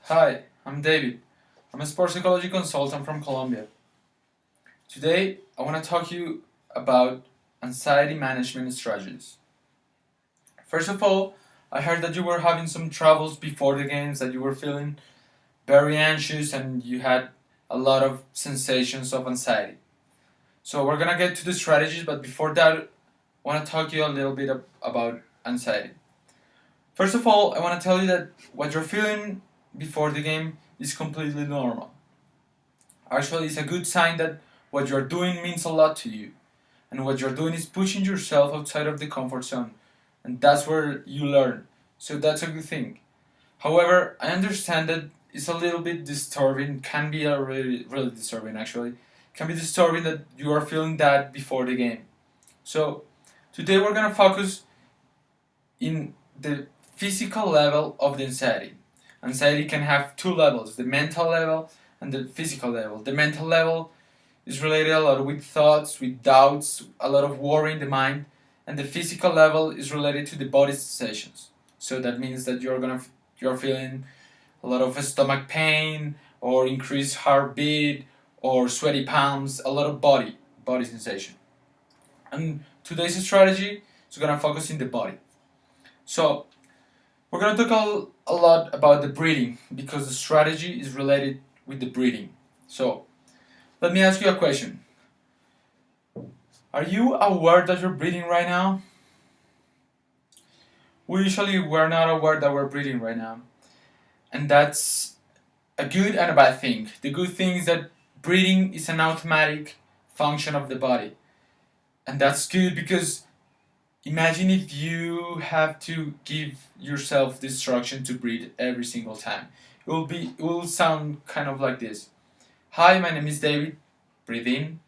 Hi, I'm David. I'm a sports psychology consultant from Colombia. Today, I want to talk to you about anxiety management strategies. First of all, I heard that you were having some troubles before the games, that you were feeling very anxious and you had a lot of sensations of anxiety. So, we're gonna get to the strategies, but before that, I want to talk to you a little bit about anxiety. First of all, I want to tell you that what you're feeling before the game is completely normal. Actually, it's a good sign that what you're doing means a lot to you. And what you're doing is pushing yourself outside of the comfort zone. And that's where you learn. So that's a good thing. However, I understand that it's a little bit disturbing, can be a really disturbing actually. Can be disturbing that you are feeling that before the game. So today we're gonna focus in the physical level of the anxiety. Anxiety can have two levels, the mental level and the physical level. The mental level is related a lot with thoughts, with doubts, a lot of worry in the mind, and the physical level is related to the body sensations. So that means that you're feeling a lot of stomach pain or increased heartbeat or sweaty palms, a lot of body sensation. And today's strategy is gonna focus in the body. So we're gonna talk a lot about the breathing because the strategy is related with the breathing. So let me ask you a question. Are you aware that you're breathing right now? We're not aware that we're breathing right now. And that's a good and a bad thing. The good thing is that breathing is an automatic function of the body. And that's good because imagine if you have to give yourself the instruction to breathe every single time. It will sound kind of like this. Hi, my name is David. Breathe in.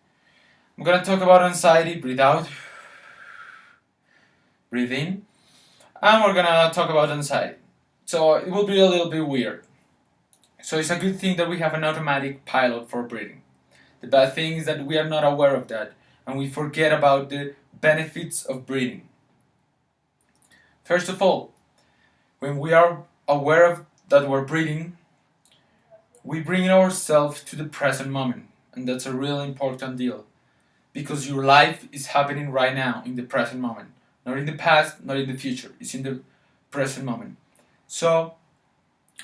I'm gonna talk about anxiety. Breathe out. Breathe in. And we're gonna talk about anxiety. So it will be a little bit weird. So it's a good thing that we have an automatic pilot for breathing. The bad thing is that we are not aware of that and we forget about the benefits of breathing. First of all, when we are aware of that we're breathing, we bring ourselves to the present moment, and that's a really important deal because your life is happening right now in the present moment, not in the past, not in the future. It's in the present moment. So,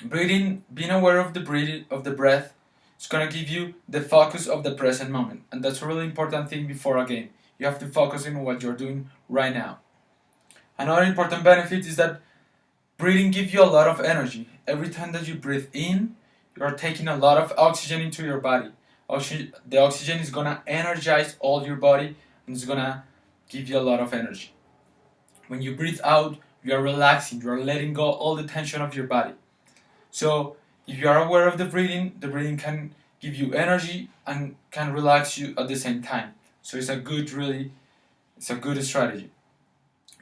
breathing, being aware of the breath, is gonna give you the focus of the present moment, and that's a really important thing before a game. You have to focus on what you're doing right now. Another important benefit is that breathing gives you a lot of energy. Every time that you breathe in, you are taking a lot of oxygen into your body. The oxygen is gonna energize all your body and it's gonna give you a lot of energy. When you breathe out, you are relaxing, you are letting go all the tension of your body. So if you are aware of the breathing can give you energy and can relax you at the same time. So it's a good strategy.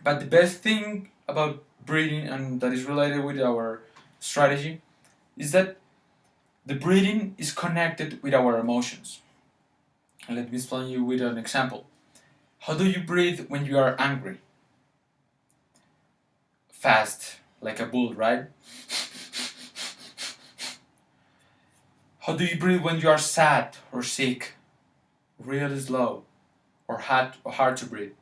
But the best thing about breathing and that is related with our strategy is that the breathing is connected with our emotions. And let me explain you with an example. How do you breathe when you are angry? Fast, like a bull, right? How do you breathe when you are sad or sick? Really slow or hard to breathe.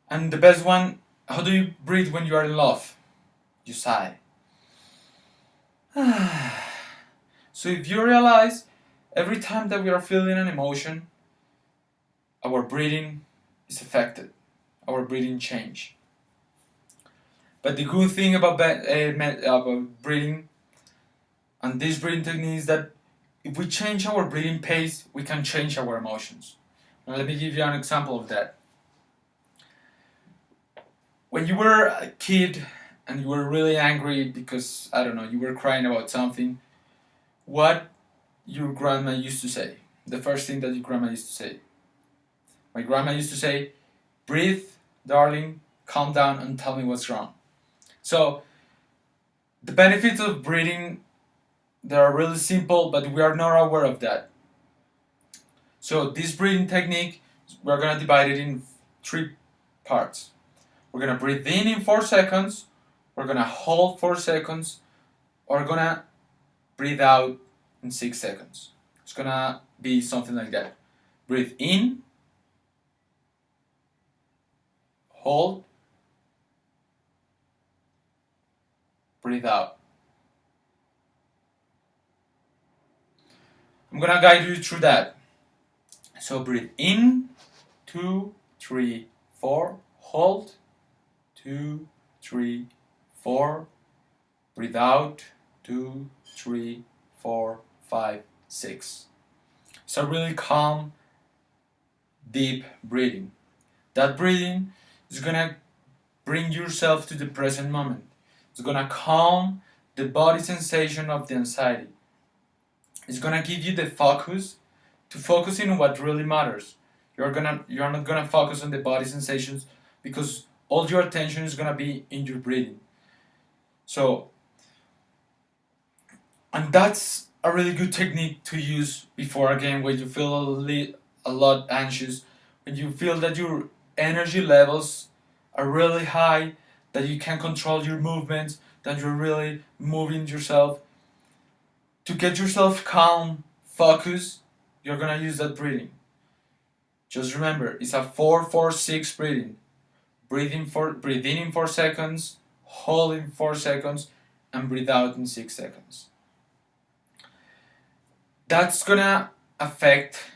And the best one, how do you breathe when you are in love? You sigh. So if you realize every time that we are feeling an emotion, our breathing is affected, our breathing change. But the good thing about breathing and this breathing technique is that if we change our breathing pace, we can change our emotions. And let me give you an example of that. When you were a kid and you were really angry because, I don't know, you were crying about something, what your grandma used to say? The first thing that your grandma used to say. My grandma used to say, breathe, darling, calm down and tell me what's wrong. So, the benefits of breathing, they are really simple, but we are not aware of that. So, this breathing technique, we're going to divide it in three parts. We're going to breathe in 4 seconds, we're gonna hold 4 seconds, or gonna breathe out in 6 seconds. It's gonna be something like that. Breathe in, hold, breathe out. I'm gonna guide you through that. So breathe in, 2, 3, 4, hold, 2, 3, 4, breathe out, 2, 3, 4, 5, 6. So really calm, deep breathing. That breathing is gonna bring yourself to the present moment. It's gonna calm the body sensation of the anxiety. It's gonna give you the focus to focus in on what really matters. You're not gonna focus on the body sensations because all your attention is gonna be in your breathing. So, and that's a really good technique to use before a game when you feel a lot anxious, when you feel that your energy levels are really high, that you can control your movements, that you're really moving yourself. To get yourself calm, focus, you're gonna use that breathing. Just remember, it's a 4-4-6 breathing. Breathe in in 4 seconds, hold in 4 seconds, and breathe out in 6 seconds. That's gonna affect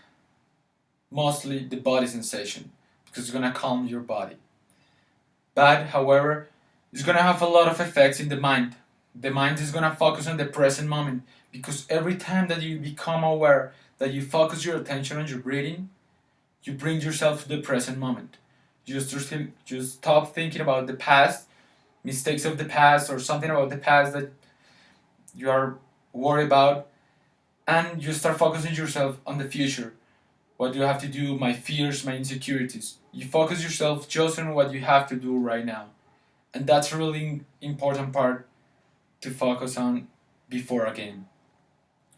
mostly the body sensation because it's gonna calm your body. But however, it's gonna have a lot of effects in the mind. The mind is gonna focus on the present moment because every time that you become aware that you focus your attention on your breathing, you bring yourself to the present moment. You stop thinking about the past, mistakes of the past, or something about the past that you are worried about, and you start focusing yourself on the future. What do you have to do, my fears, my insecurities. You focus yourself just on what you have to do right now. And that's a really important part to focus on before a game.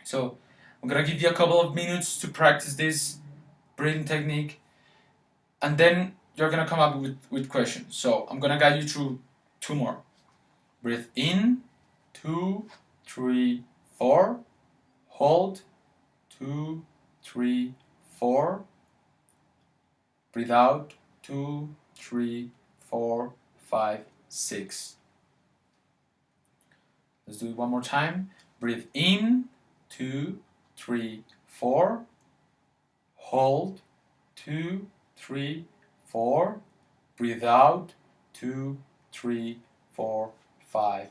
So I'm gonna give you a couple of minutes to practice this breathing technique, and then you're gonna come up with questions. So I'm gonna guide you through 2 more. Breathe in, 2, 3, 4. Hold, 2, 3, 4. Breathe out, 2, 3, 4, 5, 6. Let's do it one more time. Breathe in, 2, 3, 4. Hold, 2, 3, 4. Breathe out, 2, 3, 4, 5,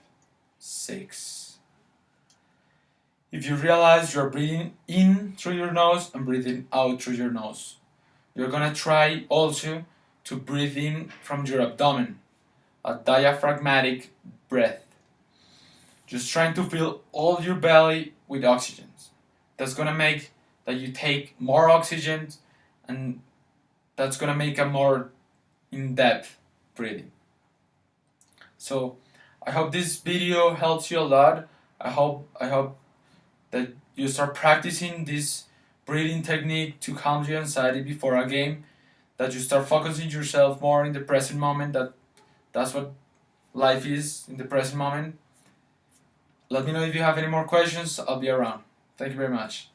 6. If you realize you're breathing in through your nose and breathing out through your nose, you're gonna try also to breathe in from your abdomen, a diaphragmatic breath. Just trying to fill all your belly with oxygen. That's gonna make that you take more oxygen, and that's gonna make a more in-depth breathing. So I hope this video helps you a lot. I hope that you start practicing this breathing technique to calm your anxiety before a game, that you start focusing yourself more in the present moment, that's what life is in the present moment. Let me know if you have any more questions. I'll be around. Thank you very much.